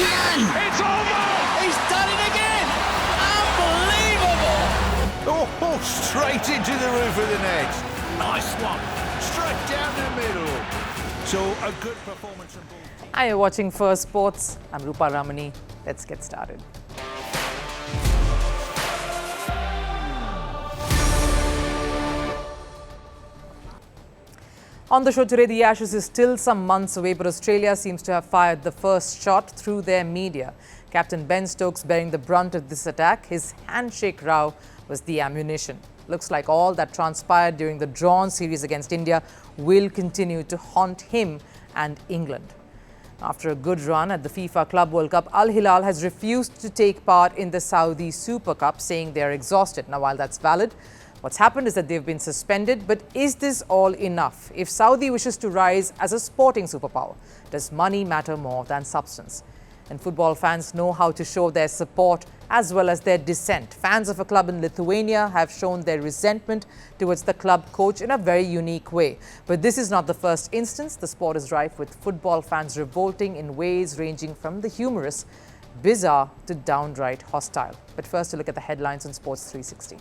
can! It's over! He's done it again! Unbelievable! Oh, straight into the roof of the net. Nice one. Straight down the middle. So a good performance from both teams. Hi, you're watching Firstpost. I'm Rupha Ramani. Let's get started. On the show today, the Ashes is still some months away, but Australia seems to have fired the first shot through their media. Captain Ben Stokes bearing the brunt of this attack. His handshake row was the ammunition. Looks like all that transpired during the drawn series against India will continue to haunt him and England. After a good run at the FIFA Club World Cup, Hilal has refused to take part in the Saudi Super Cup, saying they are exhausted. Now, while that's valid, what's happened is that they've been suspended. But is this all enough? If Saudi wishes to rise as a sporting superpower, does money matter more than substance? And football fans know how to show their support as well as their dissent. Fans of a club in Lithuania have shown their resentment towards the club coach in a very unique way. But this is not the first instance. The sport is rife with football fans revolting in ways ranging from the humorous, bizarre to downright hostile. But first, a look at the headlines on Sports 360.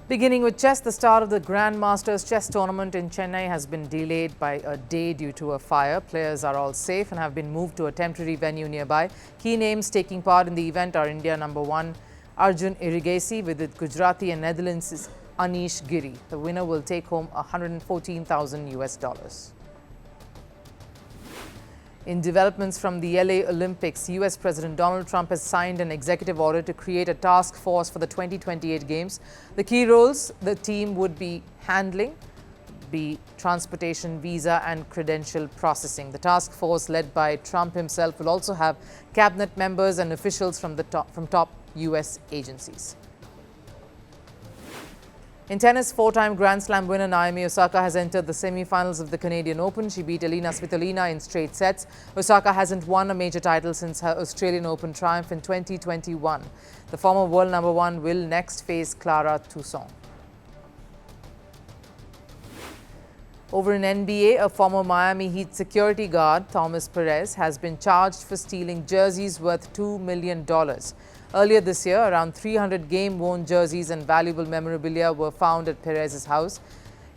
Beginning with chess, the start of the Grandmasters chess tournament in Chennai has been delayed by a day due to a fire. Players are all safe and have been moved to a temporary venue nearby. Key names taking part in the event are India #1 Arjun Irigesi with the Gujarati and Netherlands' Anish Giri. The winner will take home $114,000. In developments from the LA Olympics, US President Donald Trump has signed an executive order to create a task force for the 2028 Games. The key roles the team would be handling be transportation, visa and credential processing. The task force led by Trump himself will also have cabinet members and officials from top US agencies. In tennis, four-time Grand Slam winner Naomi Osaka has entered the semi-finals of the Canadian Open. She beat Elina Svitolina in straight sets. Osaka hasn't won a major title since her Australian Open triumph in 2021. The former world #1 will next face Clara Toussaint. Over in NBA, a former Miami Heat security guard, Thomas Perez, has been charged for stealing jerseys worth $2 million. Earlier this year, around 300 game-worn jerseys and valuable memorabilia were found at Perez's house.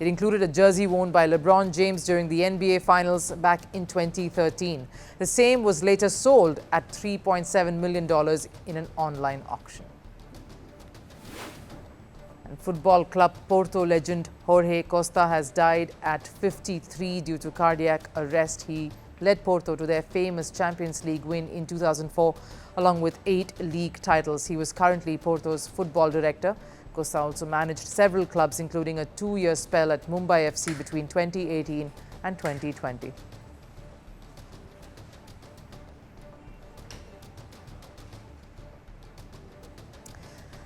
It included a jersey worn by LeBron James during the NBA Finals back in 2013. The same was later sold at $3.7 million in an online auction. And football club Porto legend Jorge Costa has died at 53 due to cardiac arrest. He led Porto to their famous Champions League win in 2004, along with 8 league titles. He was currently Porto's football director. Costa also managed several clubs, including a 2-year spell at Mumbai FC between 2018 and 2020.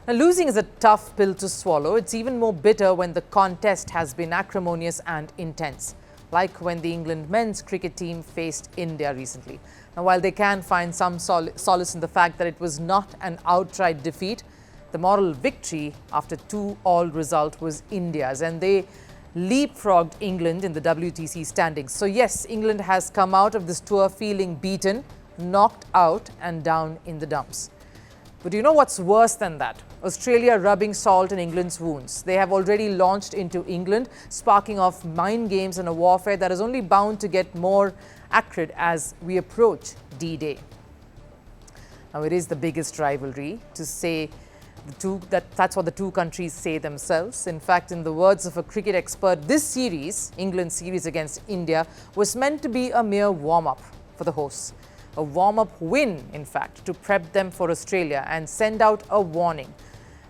Now, losing is a tough pill to swallow. It's even more bitter when the contest has been acrimonious and intense, like when the England men's cricket team faced India recently. Now, while they can find some solace in the fact that it was not an outright defeat, the moral victory after 2-all result was India's, and they leapfrogged England in the WTC standings. So yes, England has come out of this tour feeling beaten, knocked out and down in the dumps. But you know what's worse than that? Australia rubbing salt in England's wounds. They have already launched into England, sparking off mind games and a warfare that is only bound to get more acrid as we approach D-Day. Now, it is the biggest rivalry, to say that's what the two countries say themselves. In fact, in the words of a cricket expert, this series, England's series against India, was meant to be a mere warm-up for the hosts. A warm-up win, in fact, to prep them for Australia and send out a warning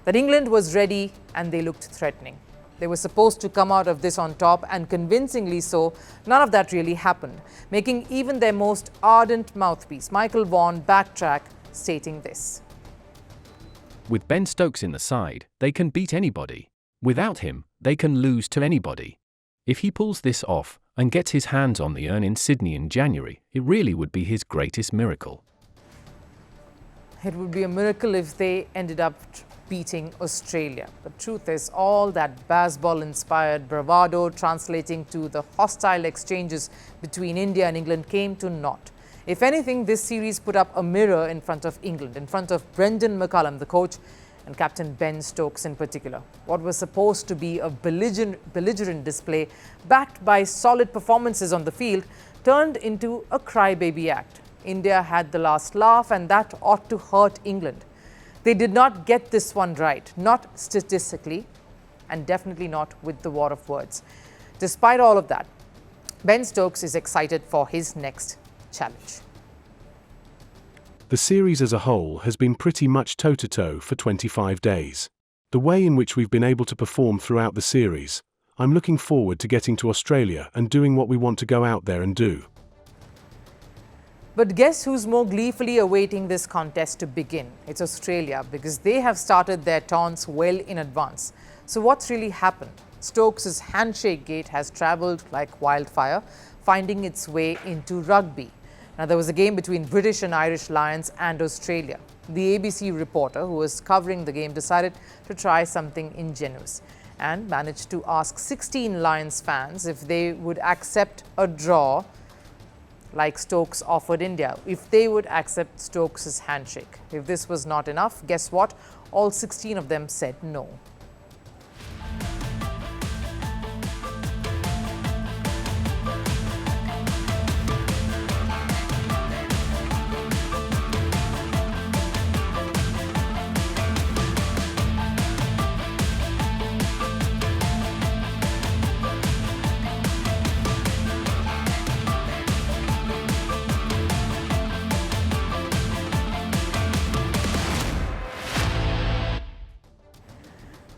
that England was ready and they looked threatening. They were supposed to come out of this on top, and convincingly so. None of that really happened, making even their most ardent mouthpiece, Michael Vaughan, backtrack, stating this. With Ben Stokes in the side, they can beat anybody. Without him, they can lose to anybody. If he pulls this off and gets his hands on the urn in Sydney in January, it really would be his greatest miracle. It would be a miracle if they ended up beating Australia. The truth is, all that baseball-inspired bravado translating to the hostile exchanges between India and England came to naught. If anything, this series put up a mirror in front of England, in front of Brendon McCullum, the coach, and Captain Ben Stokes in particular. What was supposed to be a belligerent display backed by solid performances on the field turned into a crybaby act. India had the last laugh, and that ought to hurt England. They did not get this one right, not statistically, and definitely not with the war of words. Despite all of that, Ben Stokes is excited for his next challenge. The series as a whole has been pretty much toe-to-toe for 25 days. The way in which we've been able to perform throughout the series, I'm looking forward to getting to Australia and doing what we want to go out there and do. But guess who's more gleefully awaiting this contest to begin? It's Australia, because they have started their taunts well in advance. So what's really happened? Stokes' handshake-gate has travelled like wildfire, finding its way into rugby. Now, there was a game between British and Irish Lions and Australia. The ABC reporter who was covering the game decided to try something ingenious and managed to ask 16 Lions fans if they would accept a draw like Stokes offered India, if they would accept Stokes' handshake. If this was not enough, guess what? All 16 of them said no.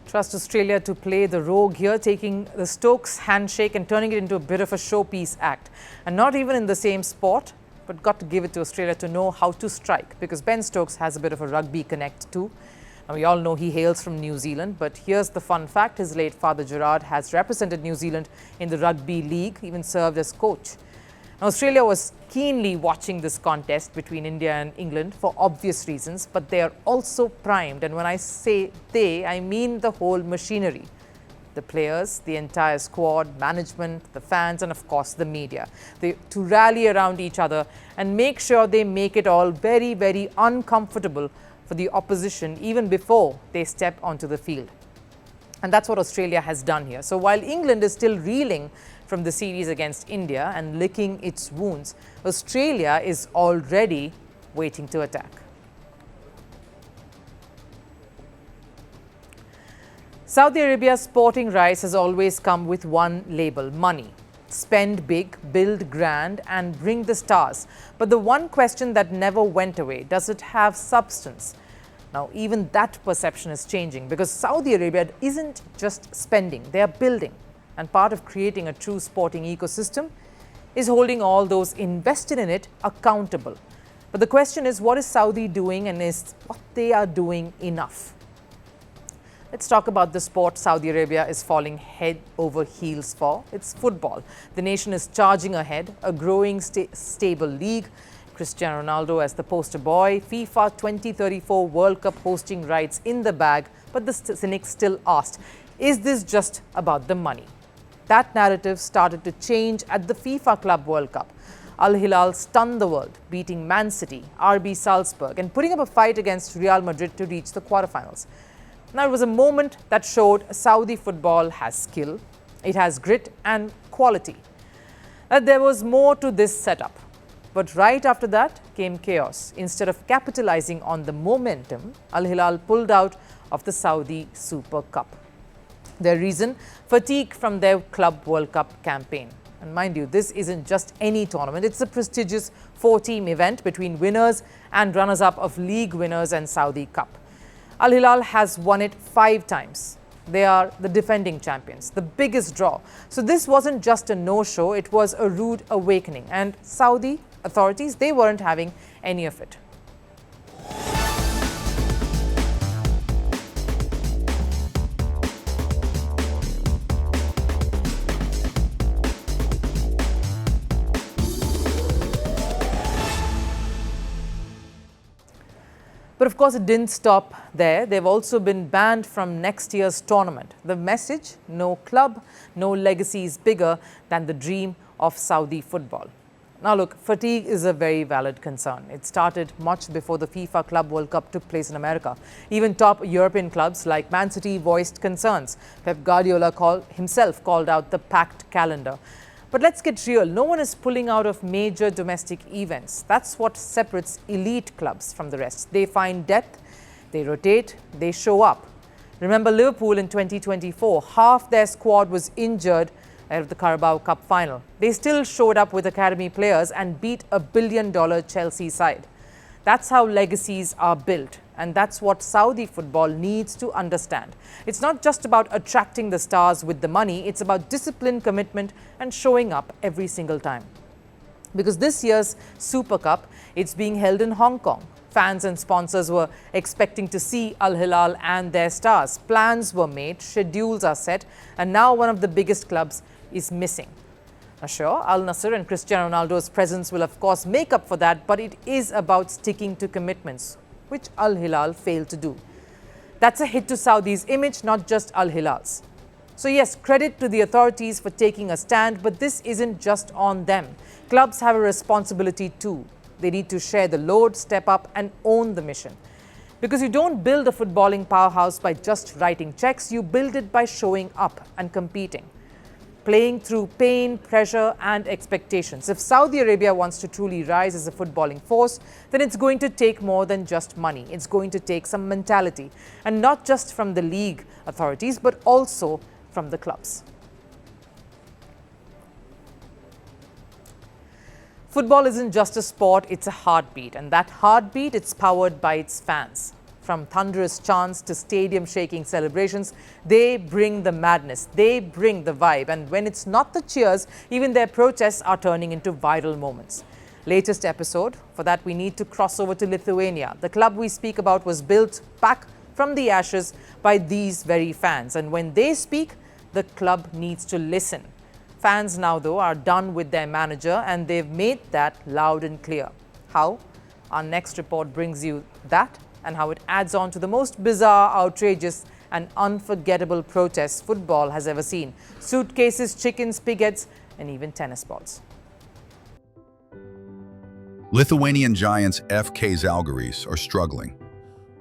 Trust Australia to play the rogue here, taking the Stokes handshake and turning it into a bit of a showpiece act. And not even in the same sport, but got to give it to Australia to know how to strike, because Ben Stokes has a bit of a rugby connect too. And we all know he hails from New Zealand, but here's the fun fact. His late father Gerard has represented New Zealand in the Rugby League, even served as coach. Now, Australia was keenly watching this contest between India and England for obvious reasons, but they are also primed. And when I say they, I mean the whole machinery. The players, the entire squad, management, the fans, and of course the media. To rally around each other and make sure they make it all very, very uncomfortable for the opposition even before they step onto the field. And that's what Australia has done here. So while England is still reeling from the series against India and licking its wounds, Australia is already waiting to attack. Saudi Arabia's sporting rise has always come with one label: money. Spend big, build grand, and bring the stars. But the one question that never went away: does it have substance? Now, even that perception is changing, because Saudi Arabia isn't just spending, they are building. And part of creating a true sporting ecosystem is holding all those invested in it accountable. But the question is, what is Saudi doing, and is what they are doing enough? Let's talk about the sport Saudi Arabia is falling head over heels for. It's football. The nation is charging ahead, a growing stable league. Cristiano Ronaldo as the poster boy, FIFA 2034 World Cup hosting rights in the bag, but the cynics still asked, is this just about the money? That narrative started to change at the FIFA Club World Cup. Hilal stunned the world, beating Man City, RB Salzburg, and putting up a fight against Real Madrid to reach the quarterfinals. Now, it was a moment that showed Saudi football has skill, it has grit and quality. That there was more to this setup. But right after that came chaos. Instead of capitalizing on the momentum, Hilal pulled out of the Saudi Super Cup. Their reason? Fatigue from their Club World Cup campaign. And mind you, this isn't just any tournament. It's a prestigious 4-team event between winners and runners-up of league winners and Saudi Cup. Hilal has won it 5 times. They are the defending champions, the biggest draw. So this wasn't just a no-show, it was a rude awakening. And Saudi authorities, they weren't having any of it. But of course, it didn't stop there. They've also been banned from next year's tournament. The message: no club, no legacy is bigger than the dream of Saudi football. Now look, fatigue is a very valid concern. It started much before the FIFA Club World Cup took place in America. Even top European clubs like Man City voiced concerns. Pep Guardiola himself called out the packed calendar. But let's get real, no one is pulling out of major domestic events. That's what separates elite clubs from the rest. They find depth, they rotate, they show up. Remember Liverpool in 2024, half their squad was injured ahead of the Carabao Cup final. They still showed up with academy players and beat a $1 billion Chelsea side. That's how legacies are built, and that's what Saudi football needs to understand. It's not just about attracting the stars with the money, it's about discipline, commitment, and showing up every single time. Because this year's Super Cup, it's being held in Hong Kong. Fans and sponsors were expecting to see Al Hilal and their stars. Plans were made, schedules are set, and now one of the biggest clubs is missing. Now sure, Al Nassr and Cristiano Ronaldo's presence will of course make up for that, but it is about sticking to commitments, which Al Hilal failed to do. That's a hit to Saudi's image, not just Al Hilal's. So yes, credit to the authorities for taking a stand, but this isn't just on them. Clubs have a responsibility too. They need to share the load, step up and own the mission. Because you don't build a footballing powerhouse by just writing checks, you build it by showing up and competing. Playing through pain, pressure and expectations. If Saudi Arabia wants to truly rise as a footballing force, then it's going to take more than just money. It's going to take some mentality, and not just from the league authorities, but also from the clubs. Football isn't just a sport, it's a heartbeat, and that heartbeat, it's powered by its fans. From thunderous chants to stadium-shaking celebrations, they bring the madness, they bring the vibe, and when it's not the cheers, even their protests are turning into viral moments. Latest episode, for that we need to cross over to Lithuania. The club we speak about was built back from the ashes by these very fans, and when they speak, the club needs to listen. Fans now, though, are done with their manager, and they've made that loud and clear. How? Our next report brings you that, and how it adds on to the most bizarre, outrageous and unforgettable protests football has ever seen. Suitcases, chickens, pigeons and even tennis balls. Lithuanian giants FK Zalgiris are struggling.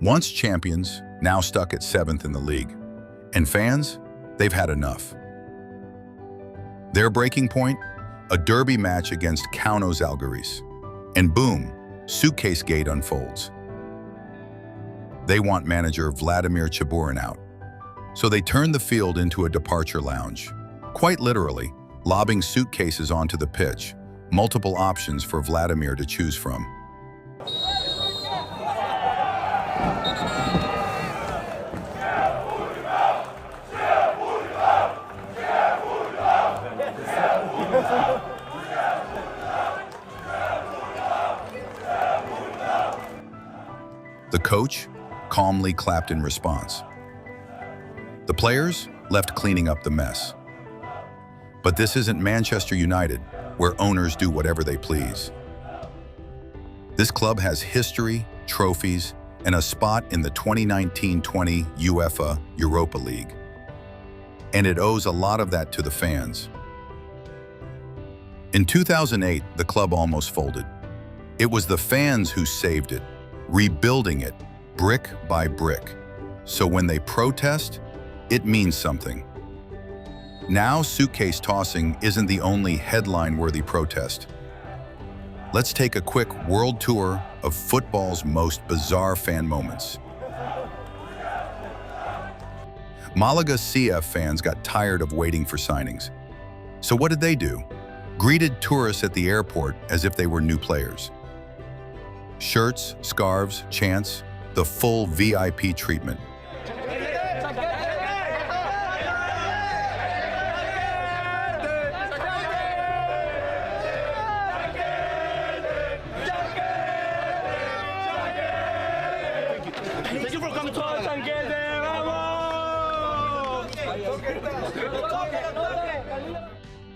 Once champions, now stuck at 7th in the league. And fans, they've had enough. Their breaking point? A derby match against Kauno Zalgiris. And boom, suitcase-gate unfolds. They want manager Vladimir Chaburin out. So they turn the field into a departure lounge. Quite literally, lobbing suitcases onto the pitch. Multiple options for Vladimir to choose from. The coach calmly clapped in response. The players left cleaning up the mess. But this isn't Manchester United, where owners do whatever they please. This club has history, trophies, and a spot in the 2019-20 UEFA Europa League. And it owes a lot of that to the fans. In 2008, the club almost folded. It was the fans who saved it, rebuilding it brick by brick. So when they protest, it means something. Now, suitcase tossing isn't the only headline-worthy protest. Let's take a quick world tour of football's most bizarre fan moments. Malaga CF fans got tired of waiting for signings. So what did they do? Greeted tourists at the airport as if they were new players. Shirts, scarves, chants, the full VIP treatment.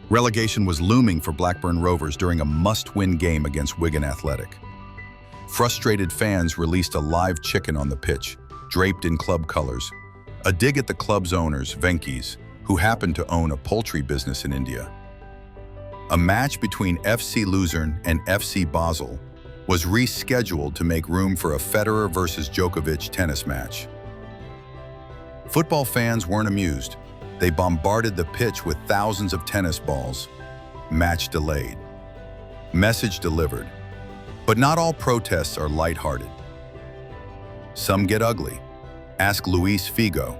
Relegation was looming for Blackburn Rovers during a must-win game against Wigan Athletic. frustrated fans released a live chicken on the pitch, draped in club colors, a dig at the club's owners, Venkis, who happened to own a poultry business in India. A match between FC Luzern and FC Basel was rescheduled to make room for a Federer versus Djokovic tennis match. Football fans weren't amused. They bombarded the pitch with thousands of tennis balls. Match delayed. Message delivered. But not all protests are lighthearted. Some get ugly. Ask Luis Figo.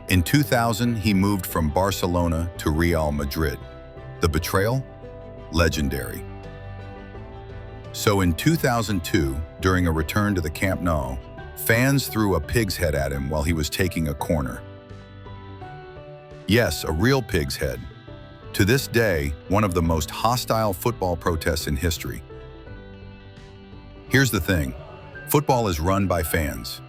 In 2000, he moved from Barcelona to Real Madrid. The betrayal? Legendary. So in 2002, during a return to the Camp Nou, fans threw a pig's head at him while he was taking a corner. Yes, a real pig's head. To this day, one of the most hostile football protests in history. Here's the thing, football is run by fans.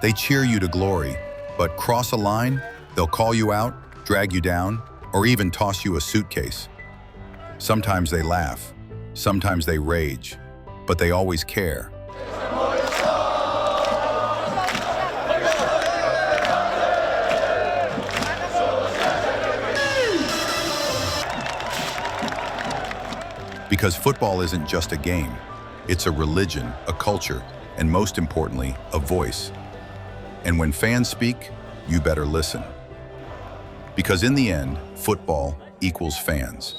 They cheer you to glory, but cross a line, they'll call you out, drag you down, or even toss you a suitcase. Sometimes they laugh, sometimes they rage, but they always care. Because football isn't just a game, it's a religion, a culture, and most importantly, a voice. And when fans speak, you better listen. Because in the end, football equals fans.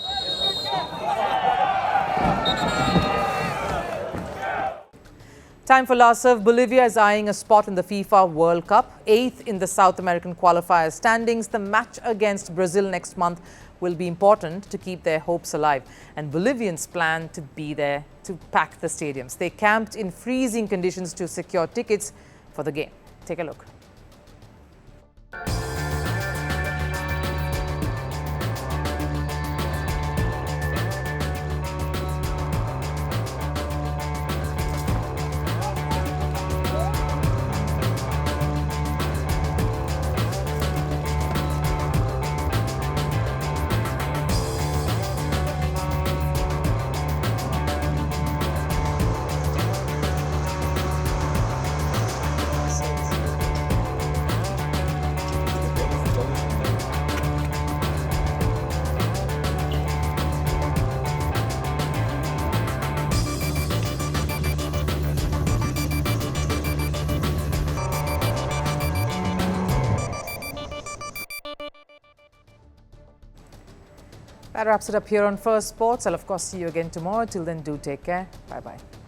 Time for last serve. Bolivia is eyeing a spot in the FIFA World Cup, 8th in the South American qualifier standings. The match against Brazil next month will be important to keep their hopes alive. And Bolivians plan to be there to pack the stadiums. They camped in freezing conditions to secure tickets for the game. Take a look. That wraps it up here on First Sports. I'll of course see you again tomorrow. Till then, do take care. Bye-bye.